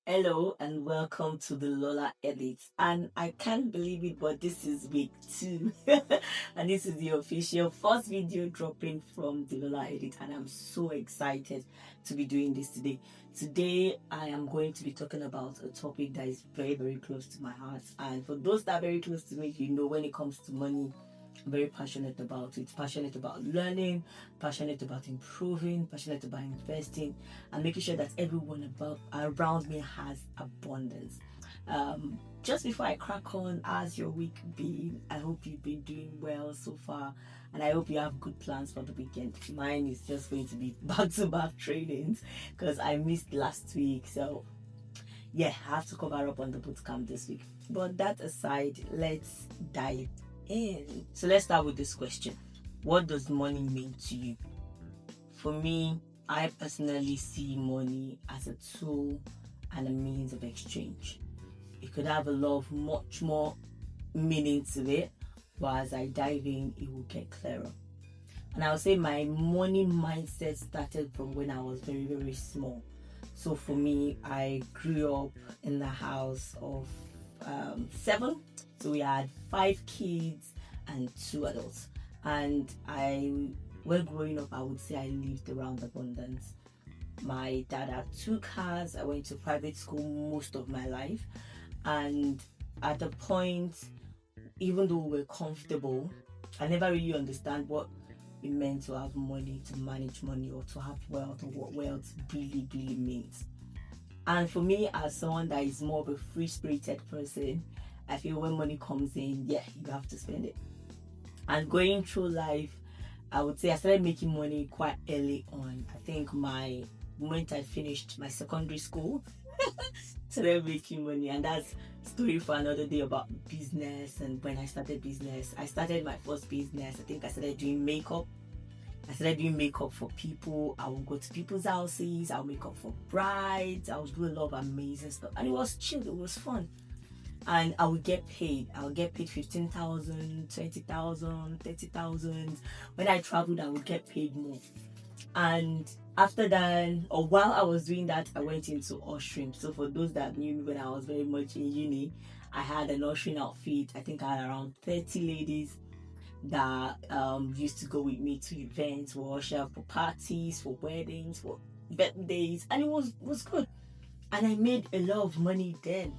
Hello and welcome to the Lola Edits. And I can't believe it, but this is week 2. And this is the official first video dropping from the Lola Edit. And I'm so excited to be doing this today. Today, I am going to be talking about a topic that is very, very close to my heart. And for those that are very close to me, you know, when it comes to money, I'm very passionate about it, passionate about learning, passionate about improving, passionate about investing, and making sure that everyone around me has abundance. Just before I crack on, how's your week been? I hope you've been doing well so far, and I hope you have good plans for the weekend. Mine is just going to be back-to-back trainings because I missed last week, so yeah, I have to cover up on the bootcamp this week. But that aside, let's dive in. So let's start with this question. What does money mean to you? For me, I personally see money as a tool and a means of exchange. It could have a lot of much more meaning to it, but as I dive in, it will get clearer. And I would say my money mindset started from when I was very, very small. So for me, I grew up in the house of 7. So we had 5 kids and 2 adults. And when growing up, I would say I lived around abundance. My dad had 2 cars. I went to private school most of my life. And at the point, even though we were comfortable, I never really understand what it meant to have money, to manage money, or to have wealth, or what wealth really, really means. And for me, as someone that is more of a free-spirited person, I feel when money comes in, yeah, you have to spend it. And going through life, I would say I started making money quite early on. I think my moment I finished my secondary school, started making money, and that's story for another day about business. And when I started business, I started my first business. I think I started doing makeup. I started doing makeup for people. I would go to people's houses. I would make up for brides. I would do a lot of amazing stuff, and it was chill. It was fun. And I would get paid. I would get paid 15,000, 20,000, 30,000. When I traveled, I would get paid more. And after that, or while I was doing that, I went into ushering. So for those that knew me when I was very much in uni, I had an ushering outfit. I think I had around 30 ladies that used to go with me to events, for usher, for parties, for weddings, for birthdays, and it was good. And I made a lot of money then.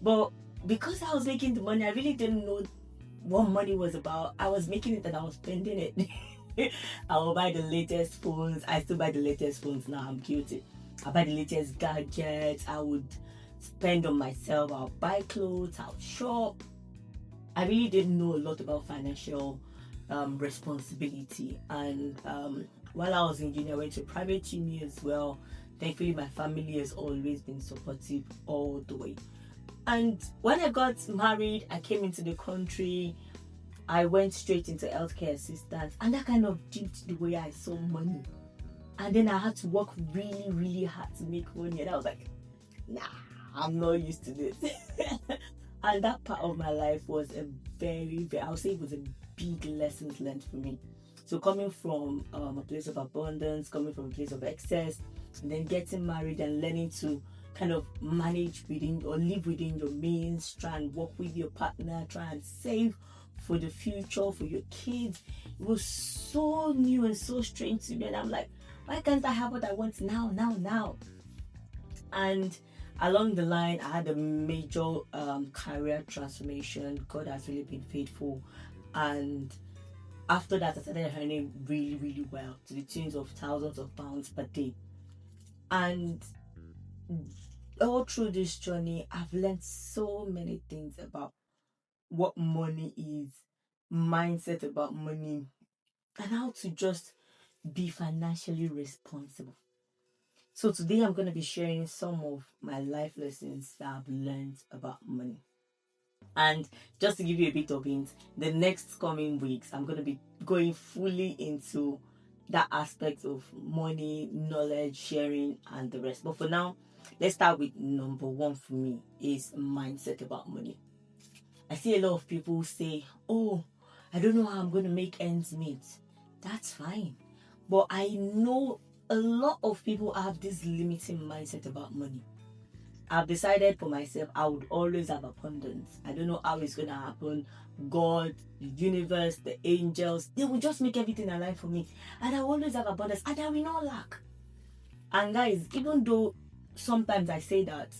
But because I was making the money, I really didn't know what money was about. I was making it and I was spending it. I will buy the latest phones. I still buy the latest phones now. I'm guilty. I buy the latest gadgets. I would spend on myself. I'll buy clothes. I'll shop. I really didn't know a lot about financial responsibility. And while I was in uni, I went to private uni as well. Thankfully, my family has always been supportive all the way. And when I got married, I came into the country. I went straight into healthcare assistance, and that kind of changed the way I saw money. And then I had to work really, really hard to make money, and I was like, nah, I'm not used to this. And that part of my life was a very, I would say it was a big lessons learned for me. So coming from a place of abundance, coming from a place of excess, and then getting married and learning to kind of manage within or live within your means, try and work with your partner, try and save for the future, for your kids. It was so new and so strange to me. And I'm like, why can't I have what I want now? And along the line, I had a major career transformation. God has really been faithful. And after that, I started earning really, really well, to the tunes of thousands of pounds per day. And all through this journey, I've learned so many things about what money is, mindset about money, and how to just be financially responsible. So today I'm going to be sharing some of my life lessons that I've learned about money. And just to give you a bit of hint, the next coming weeks, I'm going to be going fully into that aspect of money, knowledge, sharing, and the rest. But for now, let's start with number 1 for me is mindset about money. I see a lot of people say, oh, I don't know how I'm going to make ends meet. That's fine. But I know a lot of people have this limiting mindset about money. I've decided for myself I would always have abundance. I don't know how it's gonna happen. God, the universe, the angels, they will just make everything alive for me. And I will always have abundance and I will not lack. And guys, even though sometimes I say that,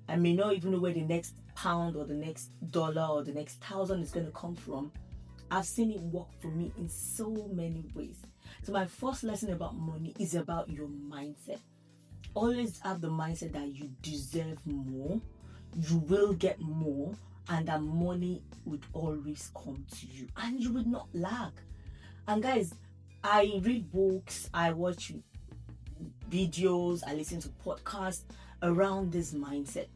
I may not even know where the next pound or the next dollar or the next thousand is gonna come from. I've seen it work for me in so many ways. So my first lesson about money is about your mindset. Always have the mindset that you deserve more, you will get more, and that money would always come to you and you would not lack. And guys, I read books, I watch videos, I listen to podcasts around this mindset.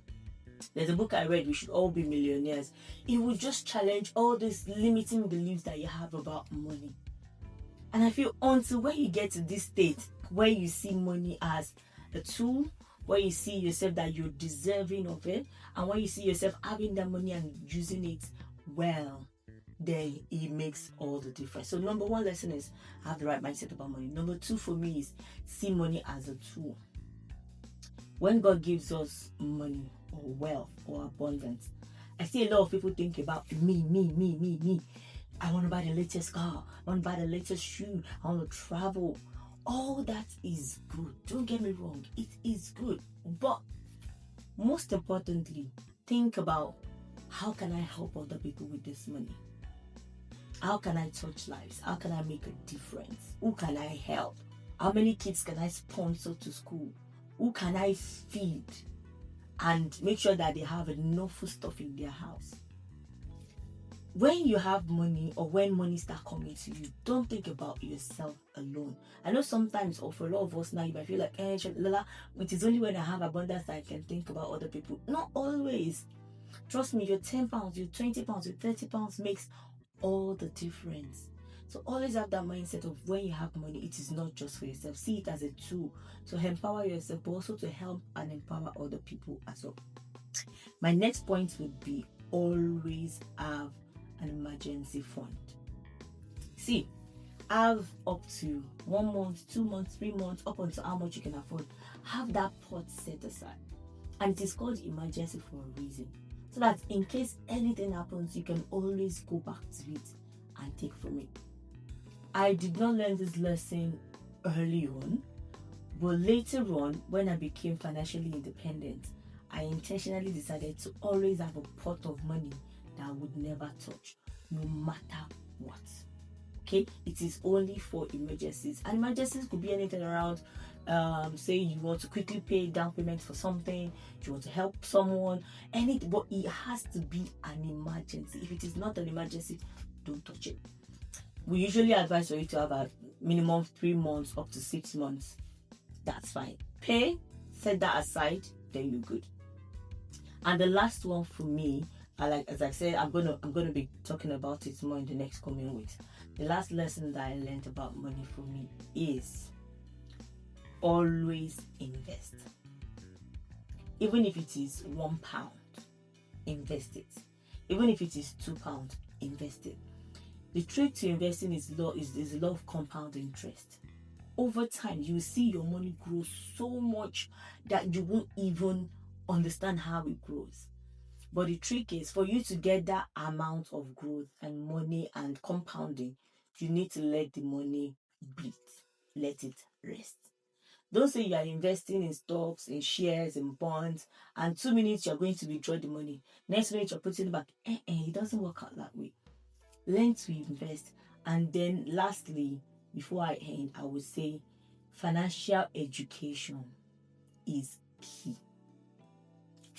There's a book I read, We Should All Be Millionaires. It will just challenge all these limiting beliefs that you have about money. And I feel until when you get to this state where you see money as a tool, where you see yourself that you're deserving of it, and when you see yourself having that money and using it well, then it makes all the difference. So number one lesson is have the right mindset about money. Number two for me is see money as a tool. When God gives us money or wealth or abundance, I see a lot of people think about me. I want to buy the latest car. I want to buy the latest shoe. I want to travel. All that is good. Don't get me wrong. It is good. But most importantly, think about how can I help other people with this money? How can I touch lives? How can I make a difference? Who can I help? How many kids can I sponsor to school? Who can I feed? And make sure that they have enough stuff in their house. When you have money or when money starts coming to you, don't think about yourself alone. I know sometimes, or for a lot of us now, you might feel like, Lola, it is only when I have abundance that I can think about other people. Not always. Trust me, your £10, your £20, your £30 makes all the difference. So always have that mindset of when you have money, it is not just for yourself. See it as a tool to empower yourself, but also to help and empower other people as well. My next point would be always have an emergency fund. See, have up to 1 month, 2 months, 3 months, up until how much you can afford. Have that pot set aside. And it is called emergency for a reason. So that in case anything happens, you can always go back to it and take from it. I did not learn this lesson early on, but later on, when I became financially independent, I intentionally decided to always have a pot of money that I would never touch, no matter what. Okay, it is only for emergencies, and emergencies could be anything around. Say you want to quickly pay down payment for something, you want to help someone, anything, but it has to be an emergency. If it is not an emergency, don't touch it. We usually advise for you to have a minimum 3 months up to 6 months. That's fine. Pay, set that aside, then you're good. And the last one for me, as I said, I'm gonna be talking about it more in the next coming weeks. The last lesson that I learned about money for me is always invest. Even if it is £1, invest it. Even if it is £2, invest it. The trick to investing is a lot of compound interest. Over time, you will see your money grow so much that you won't even understand how it grows. But the trick is for you to get that amount of growth and money and compounding, you need to let the money breathe. Let it rest. Don't say you are investing in stocks, in shares, in bonds, and 2 minutes you're going to withdraw the money. Next minute you're putting it back. It doesn't work out that way. Learn to invest. And then lastly, before I end, I would say financial education is key.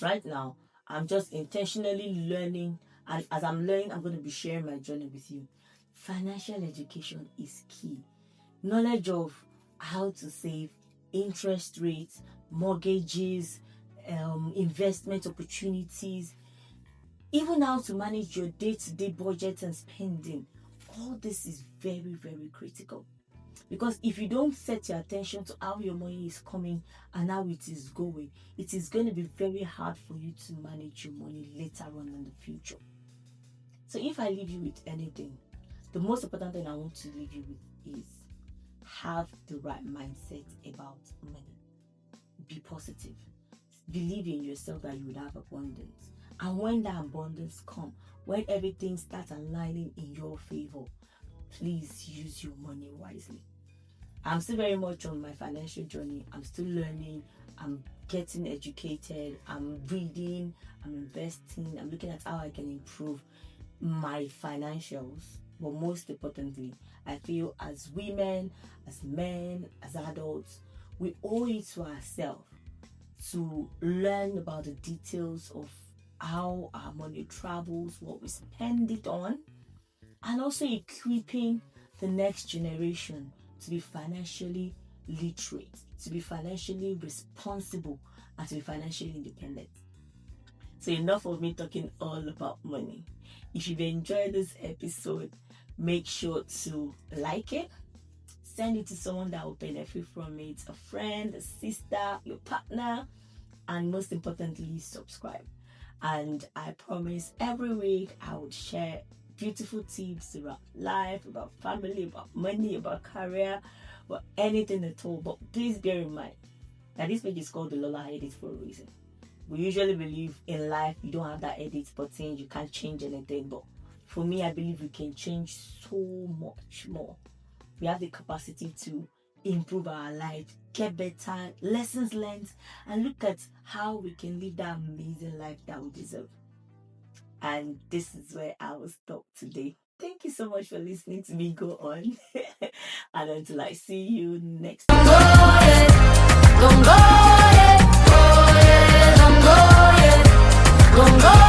Right now, I'm just intentionally learning, and as I'm learning, I'm going to be sharing my journey with you. Financial education is key. Knowledge of how to save, interest rates, mortgages, investment opportunities, even how to manage your day-to-day budget and spending. All this is very, very critical. Because if you don't set your attention to how your money is coming and how it is going, it is going to be very hard for you to manage your money later on in the future. So if I leave you with anything, the most important thing I want to leave you with is have the right mindset about money. Be positive. Believe in yourself that you will have abundance. And when that abundance comes, when everything starts aligning in your favor, please use your money wisely. I'm still very much on my financial journey. I'm still learning. I'm getting educated. I'm reading. I'm investing. I'm looking at how I can improve my financials. But most importantly, I feel as women, as men, as adults, we owe it to ourselves to learn about the details of how our money travels, what we spend it on, and also equipping the next generation to be financially literate, to be financially responsible, and to be financially independent. So enough of me talking all about money. If you've enjoyed this episode, make sure to like it, send it to someone that will benefit from it, a friend, a sister, your partner, and most importantly, subscribe. And I promise every week I would share beautiful tips about life, about family, about money, about career, about anything at all. But please bear in mind that this page is called the Lola Edit for a reason. We usually believe in life you don't have that edit button, you can't change anything. But for me, I believe we can change so much more. We have the capacity to improve our life, get better, lessons learned, and look at how we can live that amazing life that we deserve. And this is where I will stop today. Thank you so much for listening to me go on. And until I see you next time. Don't go yet. Don't go yet. Don't go yet. Don't go.